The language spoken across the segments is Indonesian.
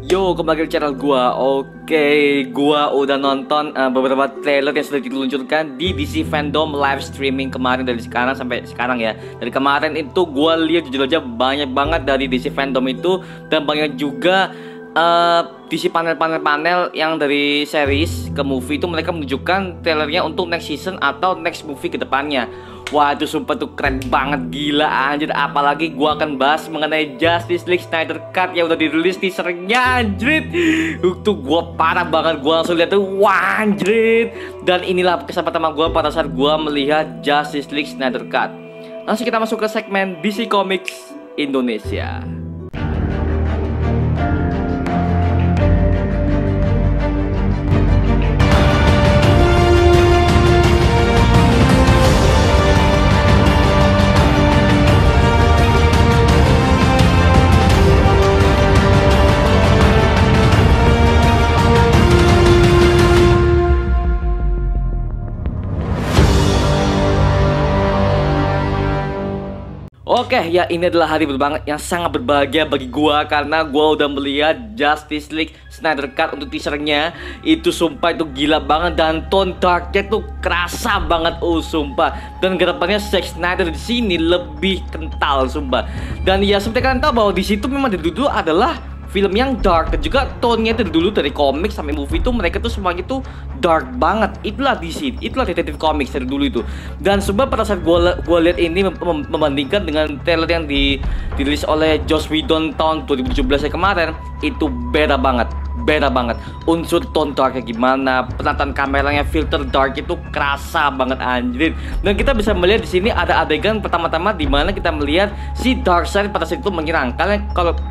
Yo, kembali ke channel gua. Oke, gua udah nonton beberapa trailer yang sudah diluncurkan di DC Fandom live streaming kemarin dari sekarang sampai sekarang ya. Dari kemarin itu gua lihat jujur aja banyak banget dari DC Fandom itu, dan banyak juga DC panel-panel yang dari series ke movie itu mereka menunjukkan trailernya untuk next season atau next movie ke depannya. Wah, itu sumpah tuh keren banget, gila anjir. Apalagi gua akan bahas mengenai Justice League Snyder Cut yang udah dirilis teasernya, anjir. Itu gua parah banget, gua langsung lihat tuh, wah anjir. Dan inilah kesan pertama gua pada saat gua melihat Justice League Snyder Cut. Langsung kita masuk ke segmen DC Comics Indonesia. Oke, ya ini adalah hari yang sangat berbahagia bagi gua karena gua udah melihat Justice League Snyder Cut untuk teasernya. Itu sumpah itu gila banget, dan tone darknya tuh kerasa banget, sumpah. Dan gerapannya Zack Snyder di sini lebih kental, sumpah. Dan ya seperti kalian tahu bahwa di situ memang dari dulu adalah film yang dark, dan juga tone-nya dari dulu dari komik sampai movie itu mereka tuh semuanya tuh dark banget. Itulah DC, itulah Detective Comics dari dulu itu. Dan sebab pada saat gua lihat ini membandingkan dengan trailer yang dirilis oleh Joss Whedon tahun 2017 kemarin, itu beda banget. Beda banget, unsur tone darknya gimana, penataan kameranya, filter dark itu kerasa banget anjir. Dan kita bisa melihat di sini ada adegan pertama-tama di mana kita melihat si Darkseid pada saat itu menyerang.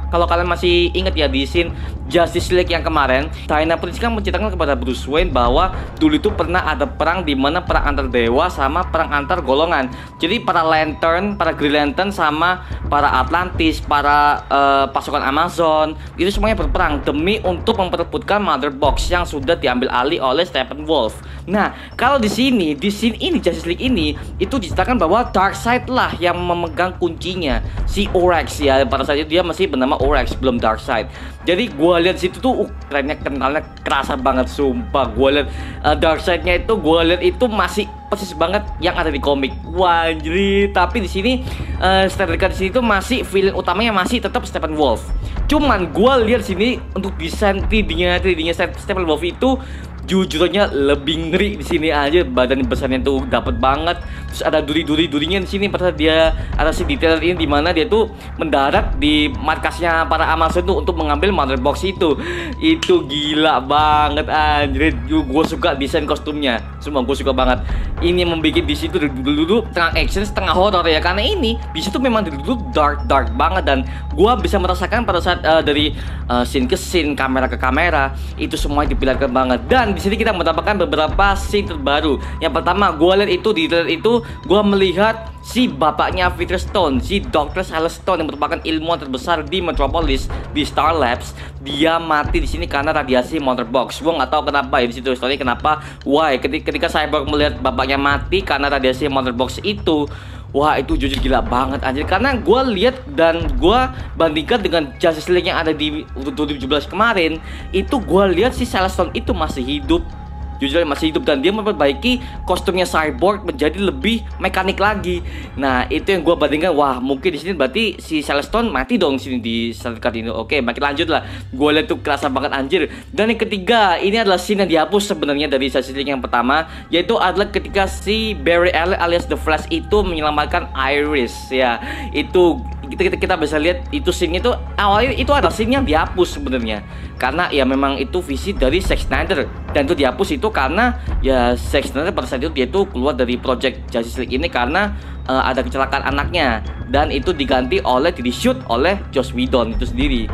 Kalau kalian masih ingat ya di scene Justice League yang kemarin, Diana Prince kan menceritakan kepada Bruce Wayne bahwa dulu itu pernah ada perang di mana perang antar dewa sama perang antar golongan. Jadi para Lantern, para Green Lantern sama para Atlantis, para pasukan Amazon itu semuanya berperang demi untuk memperebutkan Mother Box yang sudah diambil alih oleh Steppenwolf. Nah, kalau di scene ini Justice League ini itu diceritakan bahwa Darkseid lah yang memegang kuncinya, si Orax ya. Pada saat itu dia masih bernama Orax, belum Darkseid. Jadi gua lihat situ tuh kerennya, kentalnya kerasa banget sumpah. Gua lihat Darkseidnya itu gua lihat itu masih persis banget yang ada di komik. Wah, anjir. Tapi di sini Snyder Cut di sini tuh masih villain utamanya masih tetap Steppenwolf. Cuman gua lihat sini untuk desain 3D-nya Steppenwolf itu jujurnya lebih ngeri di sini aja. Badan besarnya tuh dapat banget. Terus ada durinya di sini. Padahal dia ada si detail ini di mana dia tuh mendarat di markasnya para Amazon tuh untuk mengambil Mother Box itu. Itu gila banget anjir. Gue suka desain kostumnya. Semua gue suka banget. Ini yang membuat di situ dulu tengah action, setengah horror ya. Karena ini di situ memang dulu dark banget, dan gue bisa merasakan pada saat dari scene ke scene, kamera ke kamera itu semua diperlihatkan banget. Dan di sini kita mendapatkan beberapa scene terbaru. Yang pertama, gue lihat itu di trailer itu, gue melihat si bapaknya Victor Stone, si Dr. Silas Stone yang merupakan ilmuwan terbesar di Metropolis, di Star Labs. Dia mati di sini karena radiasi Mother Box. Gue nggak tahu kenapa ya di situ story kenapa. Why? Ketika Cyborg melihat bapaknya mati karena radiasi Mother Box itu, wah itu jujur gila banget anjir. Karena gue lihat dan gue bandingkan dengan Justice League yang ada di 2017 kemarin, itu gue lihat si Celestine itu masih hidup. Jujur masih hidup, dan dia memperbaiki kostumnya Cyborg menjadi lebih mekanik lagi. Nah, itu yang gue bandingkan. Wah, mungkin di sini berarti si Celestine mati dong sini di Snyder Cut ini. Oke, makin lanjut lah. Gue lihat tuh kerasa banget anjir. Dan yang ketiga, ini adalah scene yang dihapus sebenarnya dari Justice League yang pertama, yaitu adalah ketika si Barry Allen alias The Flash itu menyelamatkan Iris ya. Itu kita bisa lihat itu scene itu awalnya itu adalah scene yang dihapus sebenarnya, karena ya memang itu visi dari Zack Snyder, dan itu dihapus itu karena ya Zack Snyder pada saat itu dia tuh keluar dari project Justice League ini karena ada kecelakaan anaknya, dan itu diganti oleh di-shoot oleh Joss Whedon itu sendiri.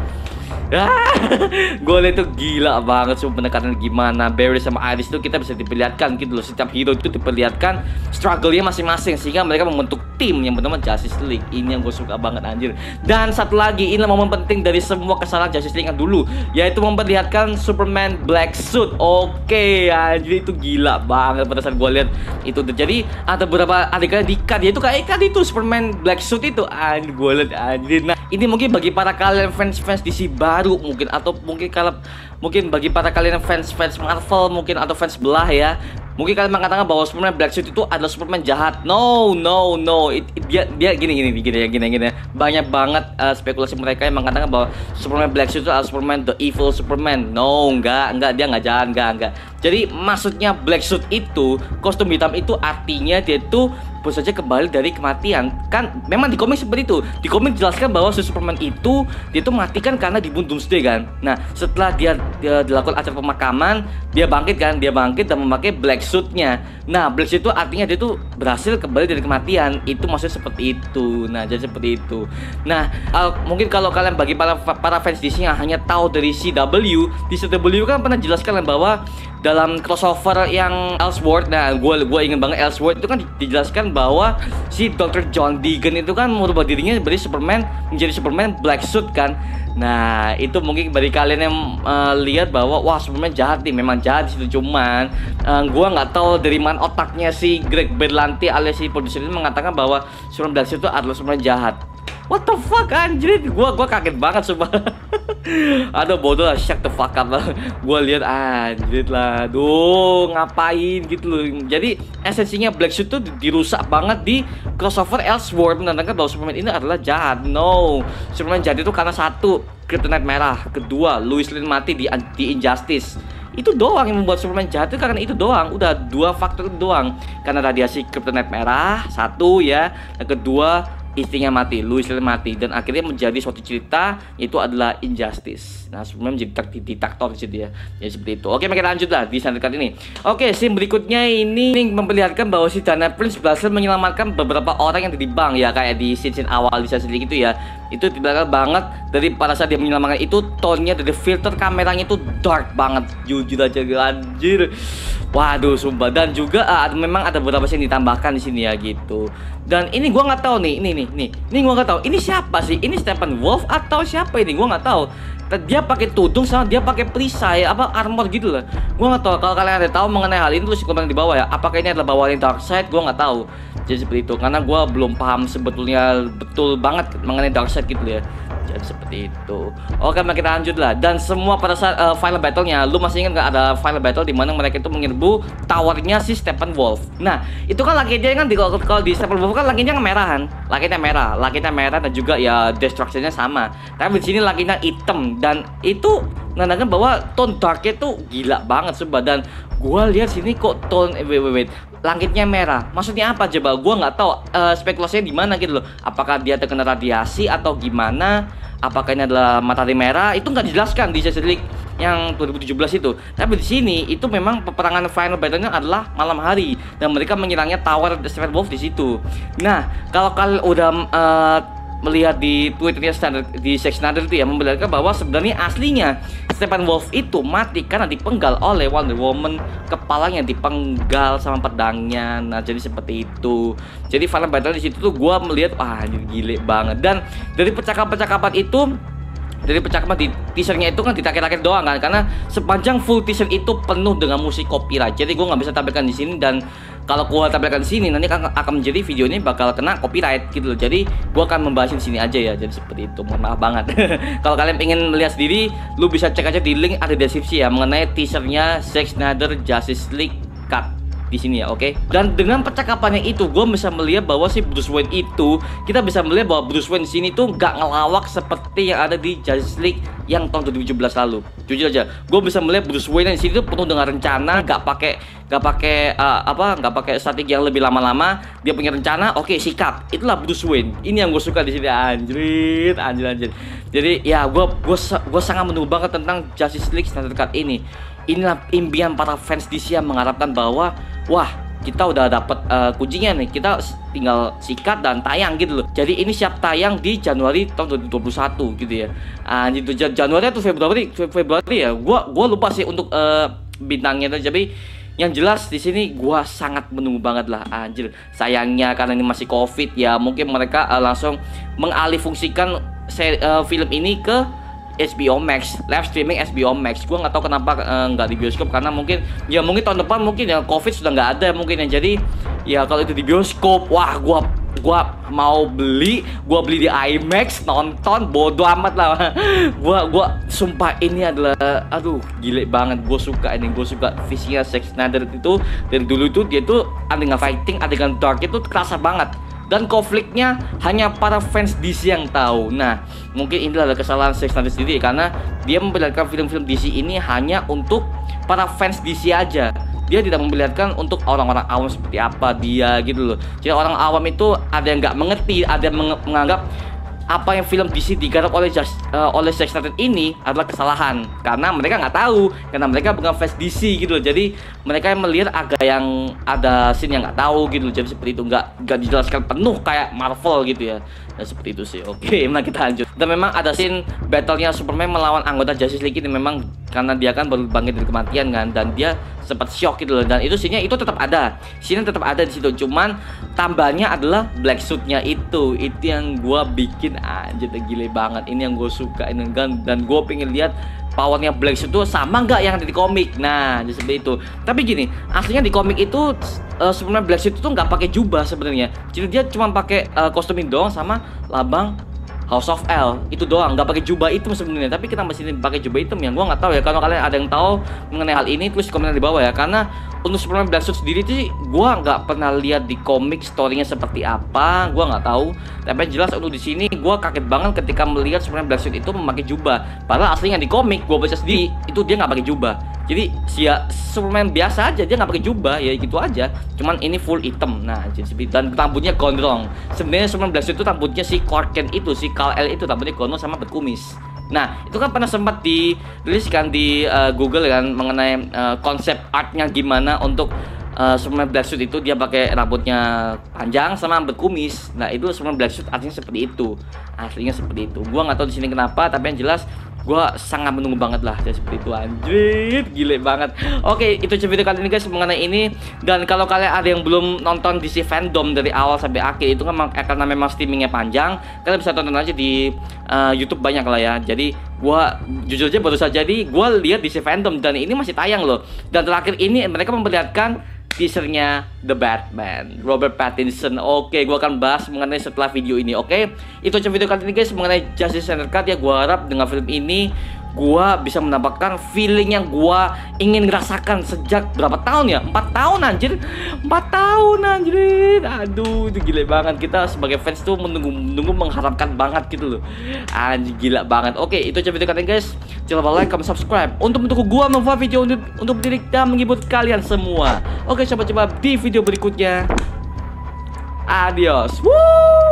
Gue liat itu gila banget sih pendekatan gimana Barry sama Iris itu kita bisa diperlihatkan gitu loh. Setiap hero itu diperlihatkan struggle-nya masing-masing sehingga mereka membentuk tim yang bernama Justice League. Ini yang gue suka banget anjir. Dan satu lagi, ini momen penting dari semua kesalahan Justice League yang dulu, yaitu memperlihatkan Superman Black Suit. Oke, anjir itu gila banget pada saat gue lihat itu terjadi. Ada beberapa adegan di cut, yaitu kayak kan itu Superman Black Suit itu anjir, gue liat anjir. Nah, ini mungkin bagi para kalian fans DC baru mungkin, atau mungkin kalau mungkin bagi para kalian fans Marvel mungkin atau fans belah ya, mungkin kalian mengatakan bahwa Superman Black Suit itu adalah Superman jahat. No, dia gini ya. Banyak banget spekulasi mereka yang mengatakan bahwa Superman Black Suit itu adalah Superman the evil Superman. No, enggak, dia nggak jahat, enggak. Jadi maksudnya Black Suit itu, kostum hitam itu artinya dia itu baru saja kembali dari kematian. Kan memang di komik seperti itu. Di komik dijelaskan bahwa si Superman itu dia tuh mati kan karena dibunuh Doomsday kan. Nah, setelah dia dilakukan acara pemakaman, dia bangkit dan memakai black suitnya. Nah, black suit itu artinya dia tuh berhasil kembali dari kematian. Itu maksudnya seperti itu. Nah, jadi seperti itu. Nah, mungkin kalau kalian bagi para fans DC yang hanya tahu dari CW, di CW kan pernah jelaskan bahwa dalam crossover yang Elseworld, nah gue ingin banget Elseworld itu kan dijelaskan bahwa si Dr. John Deegan itu kan merubah dirinya menjadi Superman Black Suit kan. Nah itu mungkin bagi kalian yang lihat bahwa wah Superman jahat nih, memang jahat di situ. Cuman gue nggak tahu dari mana otaknya si Greg Berlanti alias si produser ini mengatakan bahwa Superman Black Suit itu adalah Superman jahat. What the fuck anjir, gue kaget banget sumpah. Aduh bodoh lah, shut the fuck up lah. Gue lihat anjir lah, duh ngapain gitu loh. Jadi esensinya Black Suit tuh dirusak banget di crossover Elseworld, menandakan bahwa Superman ini adalah jahat. No, Superman jahat itu karena satu, kryptonite merah. Kedua, Lois Lane mati di Injustice. Itu doang yang membuat Superman jahat itu, karena itu doang. Udah dua faktor itu doang. Karena radiasi kryptonite merah, satu ya. Yang kedua, istrinya mati, Lois Lane mati, dan akhirnya menjadi suatu cerita yaitu adalah Injustice. Nah, Superman menjadi diktator di situ ya. Jadi seperti itu. Oke, kita lanjut lah di Snyder Cut ini. Oke, scene berikutnya ini memperlihatkan bahwa si Dana Prince berhasil menyelamatkan beberapa orang yang di bank ya, kayak di scene awal di Justice League gitu ya. Itu dibilang banget dari pada saat dia menyelamatkan itu, tone-nya dari filter kameranya itu dark banget, jujur aja anjir. Waduh, sumpah. Dan juga memang ada beberapa scene ditambahkan di sini ya gitu. Dan ini gua nggak tahu nih, ini gua nggak tahu. Ini siapa sih? Ini Steppenwolf atau siapa ini? Gua nggak tahu. Dia pakai tudung sama dia pakai perisai apa armor gitu lah. Gua nggak tahu. Kalau kalian ada tahu mengenai hal ini, tulis komen di bawah ya. Apakah ini adalah bawahan Darkseid? Gua nggak tahu. Jadi seperti itu, karena gua belum paham sebetulnya betul banget mengenai Darkseid gitu ya. Jadi seperti itu. Oke, mari kita lanjut lah. Dan semua pada saat final battle-nya, lu masih ingat nggak ada final battle di mana mereka itu menyerbu towernya si Steppenwolf. Nah, itu kan lakinya kan kalau di Steppenwolf kan lakinya kan merahan, lakinya merah dan juga ya destruction-nya sama. Tapi di sini lakinya hitam, dan itu menandakan bahwa tone dark-nya tuh gila banget sumpah. Dan gua lihat sini kok tone wait. Langitnya merah, maksudnya apa coba? Gua nggak tahu spekulasinya di mana gitu loh. Apakah dia terkena radiasi atau gimana? Apakah ini adalah matahari merah? Itu nggak dijelaskan di Justice League yang 2017 itu. Tapi di sini itu memang peperangan final battle-nya adalah malam hari dan mereka menyerangnya tower Steppenwolf di situ. Nah, kalau kalian udah melihat di Twitternya di Zack Snyder itu ya, membenarkan bahwa sebenarnya aslinya Steppenwolf itu mati karena dipenggal oleh Wonder Woman, kepalanya dipenggal sama pedangnya. Nah, jadi seperti itu. Jadi final battle di situ tuh gua melihat wah gile banget. Dan dari percakapan itu, dari percakapan di teasernya itu kan ditarik-tarik doang kan, karena sepanjang full teaser itu penuh dengan musik copyright. Jadi gua nggak bisa tampilkan di sini, dan kalau gua tampilkan di sini nanti akan menjadi video ini bakal kena copyright gitu loh. Jadi gua akan membahas di sini aja ya. Jadi seperti itu. Mohon maaf banget. Kalau kalian pengen melihat sendiri, lu bisa cek aja di link ada di deskripsi ya mengenai teasernya Zack Snyder Justice League Cut di sini ya, oke? Dan dengan percakapannya itu, gue bisa melihat bahwa si Bruce Wayne itu, kita bisa melihat bahwa Bruce Wayne di sini tuh nggak ngelawak seperti yang ada di Justice League yang tahun 2017 lalu. Jujur aja, gue bisa melihat Bruce Wayne di sini tuh penuh dengan rencana, nggak pakai strategi yang lebih lama-lama. Dia punya rencana, oke, sikat. Itulah Bruce Wayne. Ini yang gue suka di sini, anjir. Jadi ya gue sangat menunggu banget tentang Justice League Snyder Cut ini. Inilah impian para fans DC yang mengharapkan bahwa wah, kita udah dapat kuncinya nih, kita tinggal sikat dan tayang gitu loh. Jadi ini siap tayang di Januari tahun 2021 gitu ya. Gitu Januari atau Februari ya. Gua lupa sih untuk bintangnya tuh. Jadi yang jelas di sini gua sangat menunggu banget lah, anjir. Sayangnya karena ini masih Covid ya, mungkin mereka langsung mengalihfungsikan film ini ke HBO Max, live streaming HBO Max. Gue nggak tahu kenapa nggak di bioskop, karena mungkin tahun depan mungkin ya Covid sudah nggak ada mungkin ya. Jadi ya kalau itu di bioskop, wah gue gua mau beli, gua beli di IMAX, nonton, bodo amat lah. Gua sumpah ini adalah, aduh gile banget. Gua suka ini, gua suka visinya Zack Snyder itu dari dulu tuh dia tuh adegan fighting, adegan dark itu kerasa banget. Dan konfliknya hanya para fans DC yang tahu. Nah, mungkin ini adalah kesalahan Zack Snyder sendiri karena dia memperlihatkan film-film DC ini hanya untuk para fans DC aja. Dia tidak memperlihatkan untuk orang-orang awam seperti apa dia gitu loh. Jadi orang awam itu ada yang nggak mengerti, ada yang menganggap apa yang film DC digarap oleh Zack Snyder ini adalah kesalahan karena mereka nggak tahu, karena mereka bukan fans DC gitu loh. Jadi mereka yang melihat agak yang ada scene yang nggak tahu gitu loh. Jadi seperti itu, nggak dijelaskan penuh kayak Marvel gitu ya. Dan seperti itu sih. Oke, mari kita lanjut. Dan memang ada scene battle-nya Superman melawan anggota Justice League ini memang karena dia kan baru bangkit dari kematian kan, dan dia sempat shock gitu loh. Dan itu scene-nya itu tetap ada, scene-nya tetap ada di situ. Cuman tambahnya adalah black suit-nya itu yang gua bikin anjir gile banget. Ini yang gue suka ini kan, dan gue pengen lihat powernya black suit itu sama nggak yang ada di komik. Nah, jadi seperti itu. Tapi gini, aslinya di komik itu sebenarnya black suit itu nggak pakai jubah sebenarnya. Jadi dia cuma pakai kostum doang sama lambang House of L itu doang, nggak pakai jubah hitam sebenarnya. Tapi kita masih pakai jubah hitam yang gua nggak tahu ya. Kalau kalian ada yang tahu mengenai hal ini, tulis komentar di bawah ya. Karena untuk Superman Black Suit sendiri sih gua nggak pernah lihat di komik storynya seperti apa, gua nggak tahu. Tapi yang jelas untuk di sini gua kaget banget ketika melihat Superman Black Suit itu memakai jubah. Padahal aslinya di komik gua baca sendiri itu dia nggak pakai jubah. Jadi Superman biasa aja, dia nggak pakai jubah ya gitu aja. Cuman ini full hitam. Nah, dan rambutnya gondrong. Sebenarnya Superman Black Suit itu rambutnya si Clark Kent itu, si Kal-El itu rambutnya gondrong sama berkumis. Nah, itu kan pernah sempat dirilis kan di Google kan mengenai konsep artnya gimana untuk Superman Black Suit itu dia pakai rambutnya panjang sama berkumis. Nah, itu Superman Black Suit artinya seperti itu. Aslinya seperti itu. Gua nggak tahu di sini kenapa, tapi yang jelas gua sangat menunggu banget lah jadi seperti itu. Anjir, gile banget. Oke, itu video kali ini guys mengenai ini. Dan kalau kalian ada yang belum nonton DC Fandom dari awal sampai akhir, itu kan karena memang streamingnya panjang, kalian bisa tonton aja di YouTube banyak lah ya. Jadi gua jujur aja baru saja gua lihat DC Fandom dan ini masih tayang loh. Dan terakhir ini mereka memperlihatkan teasernya The Batman, Robert Pattinson. Oke, gua akan bahas mengenai setelah video ini. Oke, itu aja video kali ini guys mengenai Justice Snyder Cut ya. Gua harap dengan film ini gua bisa mendapatkan feeling yang gua ingin rasakan sejak berapa tahun ya? 4 tahun anjir. 4 tahun anjir. Aduh, itu gila banget. Kita sebagai fans tuh menunggu mengharapkan banget gitu loh. Anjir, gila banget. Oke, itu aja video kali ini guys. Jangan lupa like, comment, subscribe untuk mendukung gua membuat video untuk mendidik dan menghibur kalian semua. Oke, sampai jumpa di video berikutnya. Adios. Woo!